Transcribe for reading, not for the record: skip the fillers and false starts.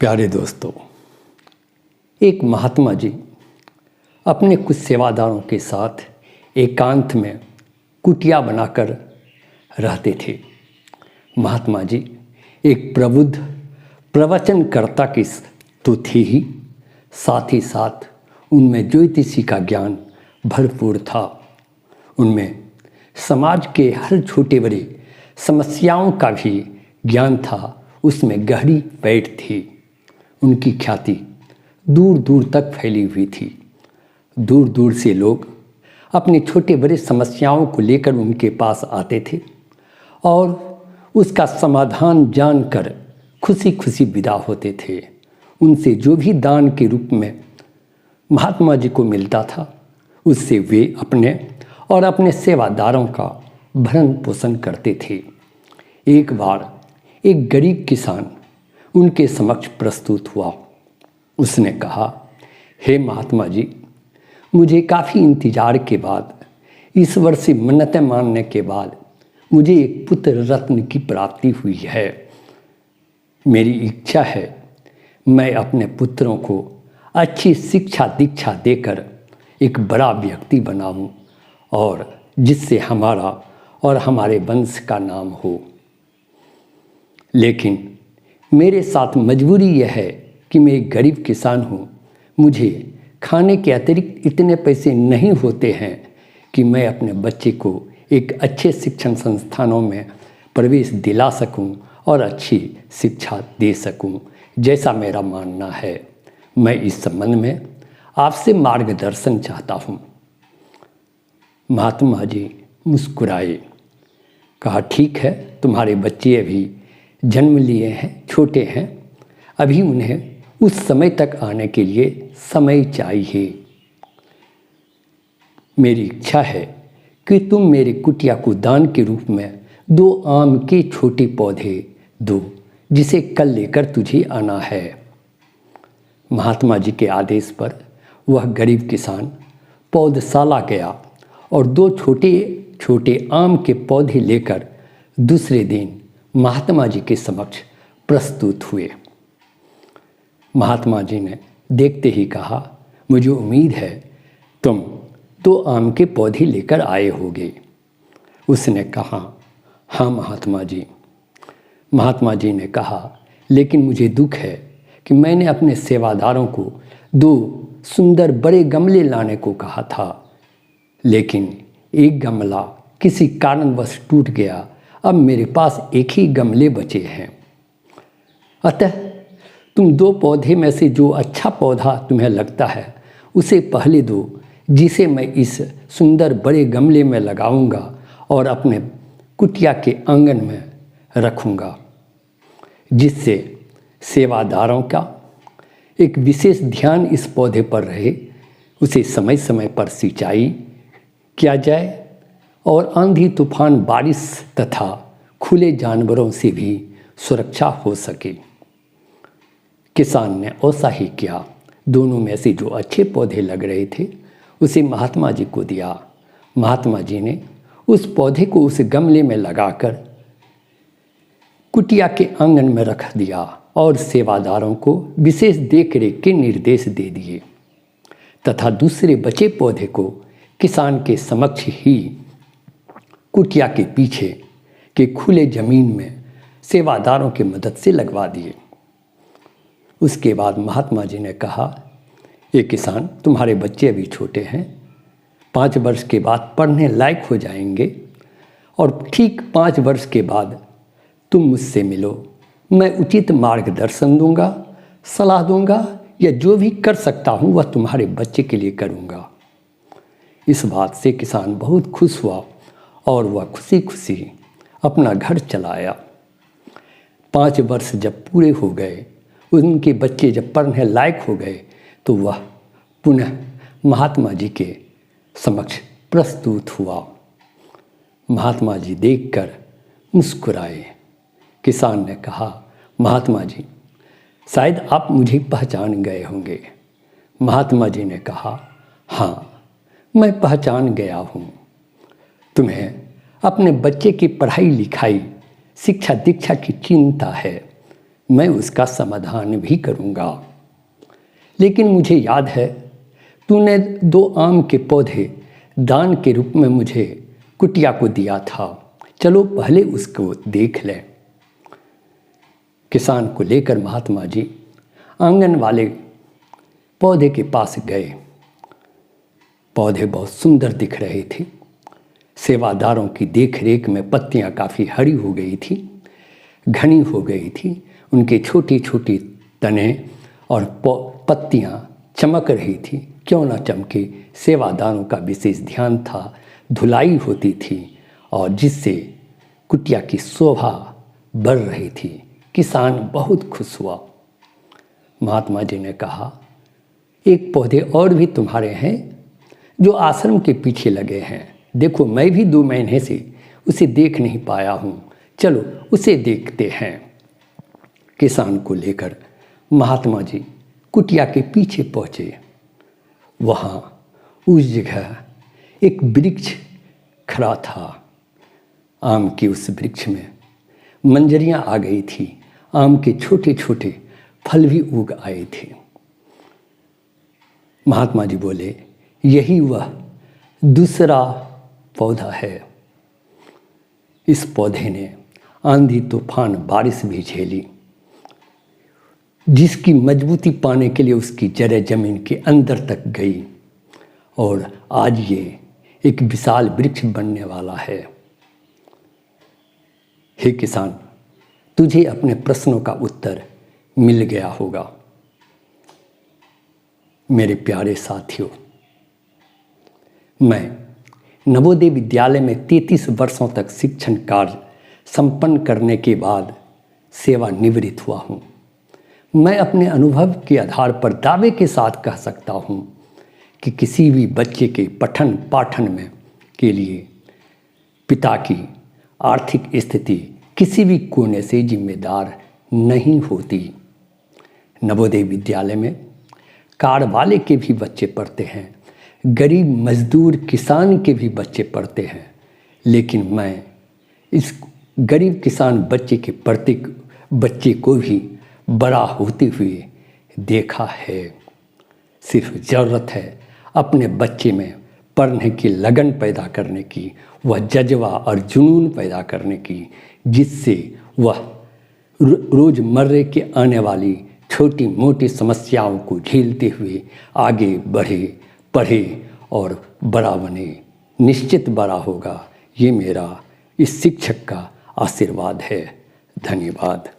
प्यारे दोस्तों, एक महात्मा जी अपने कुछ सेवादारों के साथ एकांत में कुटिया बनाकर रहते थे। महात्मा जी एक प्रबुद्ध प्रवचनकर्ता की तो थे ही, साथ ही साथ उनमें ज्योतिषी का ज्ञान भरपूर था। उनमें समाज के हर छोटे बड़े समस्याओं का भी ज्ञान था, उसमें गहरी पैठ थी। उनकी ख्याति दूर दूर तक फैली हुई थी। दूर दूर से लोग अपनी छोटे बड़े समस्याओं को लेकर उनके पास आते थे और उसका समाधान जानकर खुशी खुशी विदा होते थे। उनसे जो भी दान के रूप में महात्मा जी को मिलता था, उससे वे अपने और अपने सेवादारों का भरण पोषण करते थे। एक बार एक गरीब किसान उनके समक्ष प्रस्तुत हुआ। उसने कहा, हे महात्मा जी, मुझे काफ़ी इंतजार के बाद, ईश्वर से मन्नतें मानने के बाद मुझे एक पुत्र रत्न की प्राप्ति हुई है। मेरी इच्छा है मैं अपने पुत्रों को अच्छी शिक्षा दीक्षा देकर एक बड़ा व्यक्ति बनाऊं और जिससे हमारा और हमारे वंश का नाम हो। लेकिन मेरे साथ मजबूरी यह है कि मैं एक गरीब किसान हूँ। मुझे खाने के अतिरिक्त इतने पैसे नहीं होते हैं कि मैं अपने बच्चे को एक अच्छे शिक्षण संस्थानों में प्रवेश दिला सकूं और अच्छी शिक्षा दे सकूं, जैसा मेरा मानना है। मैं इस संबंध में आपसे मार्गदर्शन चाहता हूँ। महात्मा जी मुस्कुराए, कहा, ठीक है, तुम्हारे बच्चे अभी जन्म लिए हैं, छोटे हैं, अभी उन्हें उस समय तक आने के लिए समय चाहिए। मेरी इच्छा है कि तुम मेरे कुटिया को दान के रूप में 2 आम के छोटे पौधे दो, जिसे कल लेकर तुझे आना है। महात्मा जी के आदेश पर वह गरीब किसान पौधशाला गया और 2 छोटे छोटे आम के पौधे लेकर दूसरे दिन महात्मा जी के समक्ष प्रस्तुत हुए। महात्मा जी ने देखते ही कहा, मुझे उम्मीद है तुम 2 आम के पौधे लेकर आए होगे। उसने कहा, हाँ महात्मा जी। महात्मा जी ने कहा, लेकिन मुझे दुख है कि मैंने अपने सेवादारों को 2 सुंदर बड़े गमले लाने को कहा था, लेकिन एक गमला किसी कारणवश टूट गया। अब मेरे पास एक ही गमले बचे हैं। अतः तुम 2 पौधे में से जो अच्छा पौधा तुम्हें लगता है उसे पहले दो, जिसे मैं इस सुंदर बड़े गमले में लगाऊंगा और अपने कुटिया के आंगन में रखूंगा, जिससे सेवादारों का एक विशेष ध्यान इस पौधे पर रहे। उसे समय समय पर सिंचाई किया जाए और आंधी तूफान बारिश तथा खुले जानवरों से भी सुरक्षा हो सके। किसान ने ऐसा ही किया। दोनों में से जो अच्छे पौधे लग रहे थे उसे महात्मा जी को दिया। महात्मा जी ने उस पौधे को उस गमले में लगाकर कुटिया के आंगन में रख दिया और सेवादारों को विशेष देखरेख के निर्देश दे दिए तथा दूसरे बचे पौधे को किसान के समक्ष ही कुटिया के पीछे के खुले जमीन में सेवादारों की मदद से लगवा दिए। उसके बाद महात्मा जी ने कहा, ये किसान, तुम्हारे बच्चे अभी छोटे हैं, 5 वर्ष के बाद पढ़ने लायक हो जाएंगे और ठीक 5 वर्ष के बाद तुम मुझसे मिलो। मैं उचित मार्गदर्शन दूंगा, सलाह दूंगा, या जो भी कर सकता हूँ वह तुम्हारे बच्चे के लिए करूँगा। इस बात से किसान बहुत खुश हुआ और वह खुशी खुशी अपना घर चला आया। 5 वर्ष जब पूरे हो गए, उनके बच्चे जब पढ़ने लायक हो गए, तो वह पुनः महात्मा जी के समक्ष प्रस्तुत हुआ। महात्मा जी देखकर मुस्कुराए। किसान ने कहा, महात्मा जी, शायद आप मुझे पहचान गए होंगे। महात्मा जी ने कहा, हाँ, मैं पहचान गया हूँ। तुम्हें अपने बच्चे की पढ़ाई लिखाई, शिक्षा दीक्षा की चिंता है। मैं उसका समाधान भी करूँगा। लेकिन मुझे याद है तूने 2 आम के पौधे दान के रूप में मुझे कुटिया को दिया था, चलो पहले उसको देख लें। किसान को लेकर महात्मा जी आंगन वाले पौधे के पास गए। पौधे बहुत सुंदर दिख रहे थे। सेवादारों की देखरेख में पत्तियां काफ़ी हरी हो गई थी, घनी हो गई थी। उनके छोटी छोटी तने और पत्तियां चमक रही थी। क्यों ना चमके, सेवादारों का विशेष ध्यान था, धुलाई होती थी और जिससे कुटिया की शोभा बढ़ रही थी। किसान बहुत खुश हुआ। महात्मा जी ने कहा, एक पौधे और भी तुम्हारे हैं जो आश्रम के पीछे लगे हैं। देखो, मैं भी 2 महीने से उसे देख नहीं पाया हूँ, चलो उसे देखते हैं। किसान को लेकर महात्मा जी कुटिया के पीछे पहुँचे। वहाँ उस जगह एक वृक्ष खड़ा था। आम के उस वृक्ष में मंजरियाँ आ गई थी, आम के छोटे छोटे फल भी उग आए थे। महात्मा जी बोले, यही वह दूसरा पौधा है। इस पौधे ने आंधी तूफान बारिश भी झेली, जिसकी मजबूती पाने के लिए उसकी जड़ें जमीन के अंदर तक गई और आज ये एक विशाल वृक्ष बनने वाला है। हे किसान, तुझे अपने प्रश्नों का उत्तर मिल गया होगा। मेरे प्यारे साथियों, मैं नवोदय विद्यालय में 33 वर्षों तक शिक्षण कार्य संपन्न करने के बाद सेवानिवृत्त हुआ हूँ। मैं अपने अनुभव के आधार पर दावे के साथ कह सकता हूँ कि किसी भी बच्चे के पठन पाठन में के लिए पिता की आर्थिक स्थिति किसी भी कोने से जिम्मेदार नहीं होती। नवोदय विद्यालय में कार वाले के भी बच्चे पढ़ते हैं, गरीब मजदूर किसान के भी बच्चे पढ़ते हैं, लेकिन मैं इस गरीब किसान बच्चे के प्रत्येक बच्चे को भी बड़ा होते हुए देखा है। सिर्फ ज़रूरत है अपने बच्चे में पढ़ने की लगन पैदा करने की, वह जज्बा और जुनून पैदा करने की, जिससे वह रोज़मर्रे के आने वाली छोटी मोटी समस्याओं को झेलते हुए आगे बढ़े, पढ़े और बड़ा बने। निश्चित बड़ा होगा। ये मेरा इस शिक्षक का आशीर्वाद है। धन्यवाद।